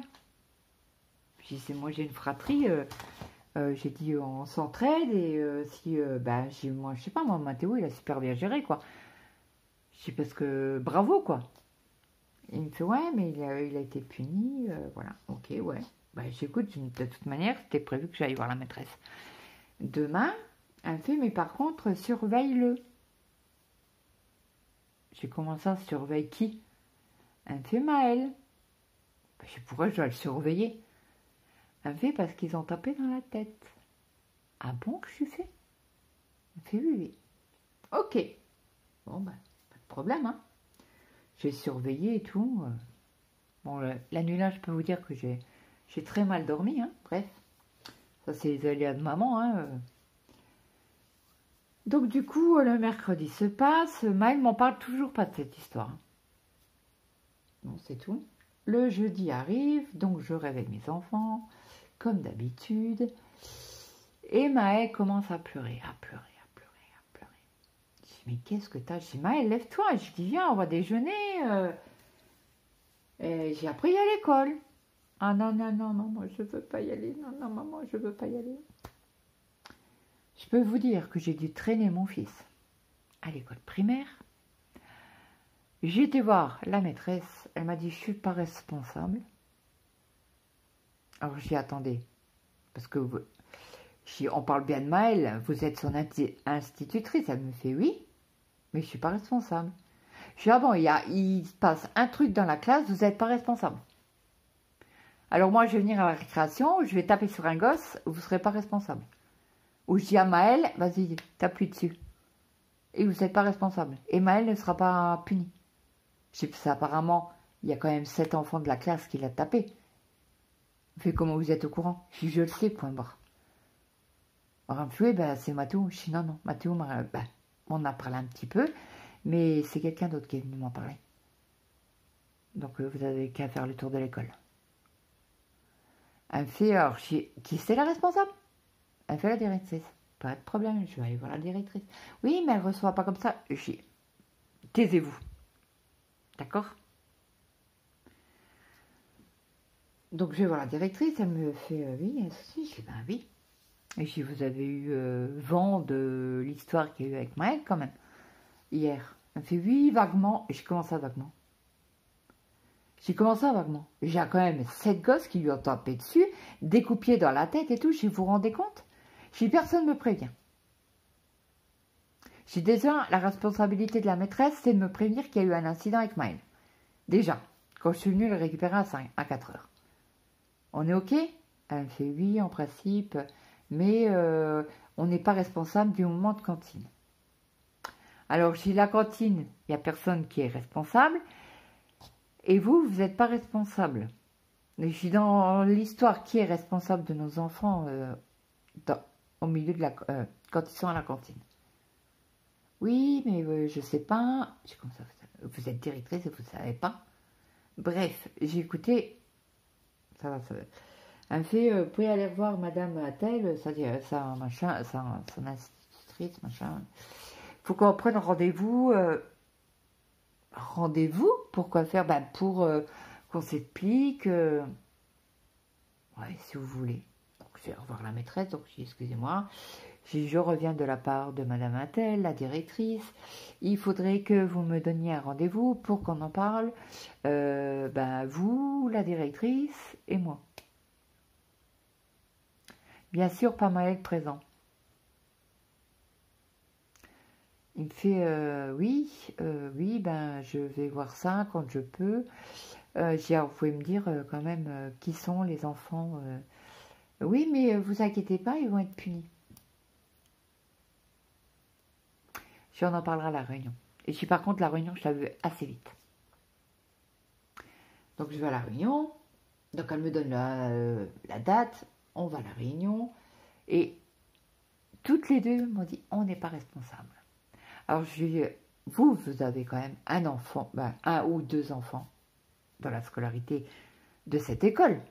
[SPEAKER 1] Puis moi j'ai une fratrie, j'ai dit on s'entraide et moi je sais pas, moi Mathéo il a super bien géré quoi. Je dis parce que bravo quoi. Il me fait ouais mais il a été puni, voilà, ok ouais. Bah j'écoute, de toute manière c'était prévu que j'aille voir la maîtresse. Demain, elle me fait mais par contre surveille-le. J'ai commencé à surveiller qui? Elle me fait Maël. Je sais pourquoi je dois le surveiller. Elle me fait parce qu'ils ont tapé dans la tête. Ah bon que je suis fait? Elle me fait oui. Ok. Bon ben, pas de problème hein. J'ai surveillé et tout. Bon, la nuit là, je peux vous dire que j'ai très mal dormi, hein. Bref. Ça c'est les aléas de maman, hein. Donc du coup, le mercredi se passe. Maël m'en parle toujours pas de cette histoire. Bon, c'est tout. Le jeudi arrive, donc je réveille mes enfants, comme d'habitude. Et Maël commence à pleurer, à pleurer. Je dis, mais qu'est-ce que t'as? Je dis, Maël, lève-toi. Je dis, viens, on va déjeuner. Et j'ai appris à l'école. Ah non, moi je veux pas y aller. Non, maman, je veux pas y aller. Je peux vous dire que j'ai dû traîner mon fils à l'école primaire. J'ai été voir la maîtresse. Elle m'a dit, je suis pas responsable. Alors j'y attendais. Parce que on parle bien de Maël. Vous êtes son institutrice. Elle me fait oui. Mais je suis pas responsable. Je dis, ah bon, il se passe un truc dans la classe, vous n'êtes pas responsable. Alors moi, je vais venir à la récréation, je vais taper sur un gosse, vous ne serez pas responsable. Ou je dis à Maël, vas-y, tape-lui dessus. Et vous n'êtes pas responsable. Et Maël ne sera pas puni. Je sais que ça, apparemment, il y a quand même 7 enfants de la classe qui l'a tapé. Fait comment vous êtes au courant? Je le sais, point barre. Alors, elle me fait, oui, ben, c'est Mathéo. Je dis, non, non, Mathéo, ben, on a parlé un petit peu, mais c'est quelqu'un d'autre qui est venu m'en parler. Donc, vous avez qu'à faire le tour de l'école. Elle me fait, alors, qui c'est la responsable? Elle fait la directrice. Pas de problème, je vais aller voir la directrice. Oui, mais elle ne reçoit pas comme ça. Je dis, taisez-vous. D'accord? Donc, je vais voir la directrice. Elle me fait, oui, si. Je dis, ben oui. Et si vous avez eu vent de l'histoire qu'il y a eu avec Maëlle, quand même, hier. Elle me fait, oui, vaguement. Et je commence à vaguement. J'ai commencé à vaguement. J'ai quand même 7 gosses qui lui ont tapé dessus, des coups de pied dans la tête et tout. Si vous vous rendez compte? Si personne ne me prévient. J'ai déjà la responsabilité de la maîtresse, c'est de me prévenir qu'il y a eu un incident avec Maëlle. Déjà, quand je suis venue le récupérer à 4 heures. On est OK? Elle me fait oui, en principe, mais on n'est pas responsable du moment de cantine. Alors, si la cantine, il n'y a personne qui est responsable, et vous n'êtes pas responsable. Je suis dans l'histoire, qui est responsable de nos enfants au milieu de quand ils sont à la cantine? Oui, mais je sais pas. Comme ça, vous êtes directrice et vous ne savez pas. Bref, j'ai écouté. Ça va. Elle me fait, vous pouvez aller voir Madame Attel, ça machin, son institutrice, machin. Faut qu'on prenne rendez-vous. Rendez-vous? Pourquoi faire? Ben, pour qu'on s'explique. Ouais, si vous voulez. Donc, je vais revoir la maîtresse. Donc, je dis, excusez-moi. Je reviens de la part de Madame Attel, la directrice. Il faudrait que vous me donniez un rendez-vous pour qu'on en parle. Ben, vous, la directrice et moi. Bien sûr, pas Maëlle présent. Il me fait oui, oui, ben je vais voir ça quand je peux. Vous pouvez me dire quand même qui sont les enfants. Oui, mais vous inquiétez pas, ils vont être punis. On en parlera à la réunion. Et si par contre la réunion, je la veux assez vite. Donc je vais à la réunion. Donc elle me donne la date. On va à la réunion. Et toutes les deux m'ont dit, on n'est pas responsable. Alors je lui ai dit, vous avez quand même un enfant, ben, un ou deux enfants dans la scolarité de cette école.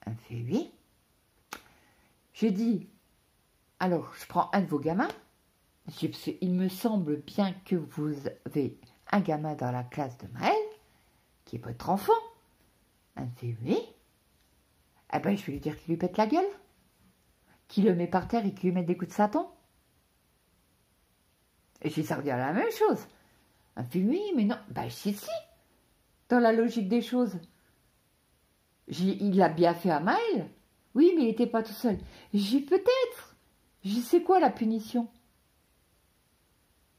[SPEAKER 1] Elle me fait oui. J'ai dit, alors je prends un de vos gamins. Il me semble bien que vous avez un gamin dans la classe de Maëlle, qui est votre enfant. Elle me fait oui. Eh ben, je vais lui dire qu'il lui pète la gueule, qu'il le met par terre et qu'il lui met des coups de Satan. Et j'ai ça revient à la même chose. Elle me fait oui, mais non. Ben, si. Dans la logique des choses. Il l'a bien fait à Maëlle. Oui, mais il n'était pas tout seul. J'ai peut-être. Je sais quoi la punition?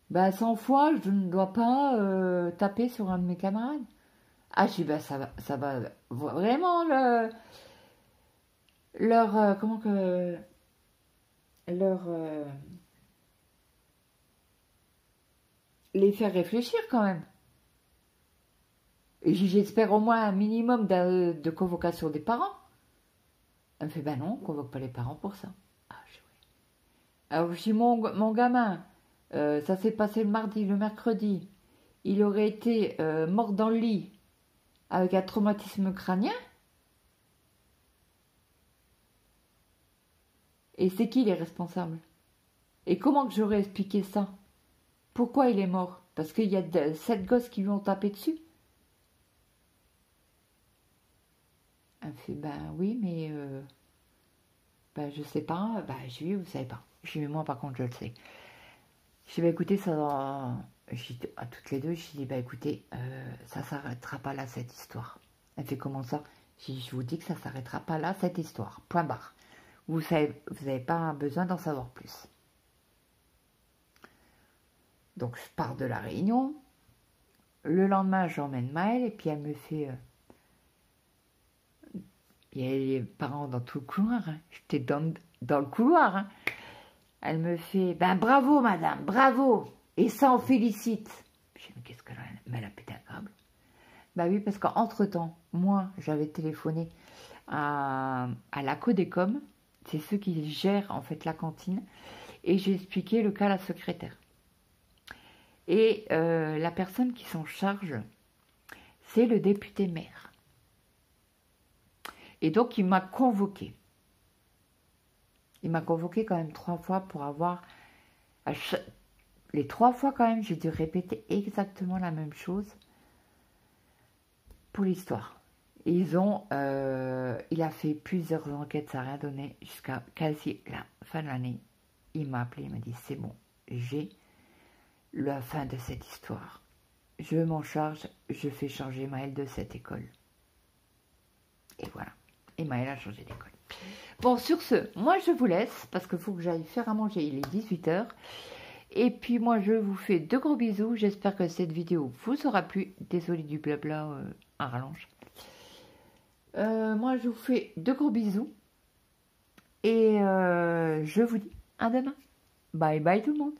[SPEAKER 1] Ben, 100 fois, je ne dois pas taper sur un de mes camarades. Ah, je dis, ben, ça va vraiment les faire réfléchir quand même. Et j'espère au moins un minimum de convocation des parents. Elle me fait, ben non, on ne convoque pas les parents pour ça. Ah, oui. Alors, si mon gamin, ça s'est passé le mardi, le mercredi, il aurait été mort dans le lit avec un traumatisme crânien. Et c'est qui les responsables? Et comment que j'aurais expliqué ça? Pourquoi il est mort? Parce qu'il y a 7 gosses qui lui ont tapé dessus. Elle me fait, ben oui, mais ben je sais pas. Ben je lui dis, vous savez pas. Je lui dis, moi par contre, je le sais. Je dis, ben écoutez, ça à toutes les deux, je dis, ben écoutez, ça s'arrêtera pas là, cette histoire. Elle fait, comment ça? Je vous dis que ça s'arrêtera pas là, cette histoire. Point barre. Vous n'avez pas besoin d'en savoir plus. Donc, je pars de la réunion. Le lendemain, j'emmène Maëlle et puis elle me fait... il y a les parents dans tout le couloir. Hein. J'étais dans le couloir. Hein. Elle me fait, ben bravo madame, bravo. Et ça, on félicite. Je dis, mais qu'est-ce qu'elle a? Elle a pété un câble. Bah oui, parce qu'entre-temps, moi, j'avais téléphoné à la Codecom, c'est ceux qui gèrent en fait la cantine, et j'ai expliqué le cas à la secrétaire. Et la personne qui s'en charge, c'est le député maire. Et donc, il m'a convoqué. Il m'a convoqué quand même 3 fois pour avoir... Les 3 fois quand même, j'ai dû répéter exactement la même chose pour l'histoire. Il a fait plusieurs enquêtes, ça n'a rien donné jusqu'à quasi la fin de l'année. Il m'a appelé, il m'a dit c'est bon, j'ai la fin de cette histoire. Je m'en charge, je fais changer Maëlle de cette école. Et voilà. Et Maëlle a changé d'école. Bon, sur ce, moi je vous laisse parce qu'il faut que j'aille faire à manger, il est 18 h. Et puis moi je vous fais de gros bisous. J'espère que cette vidéo vous aura plu. Désolée du blabla à rallonge. Moi je vous fais de gros bisous. Et je vous dis à demain. Bye bye tout le monde.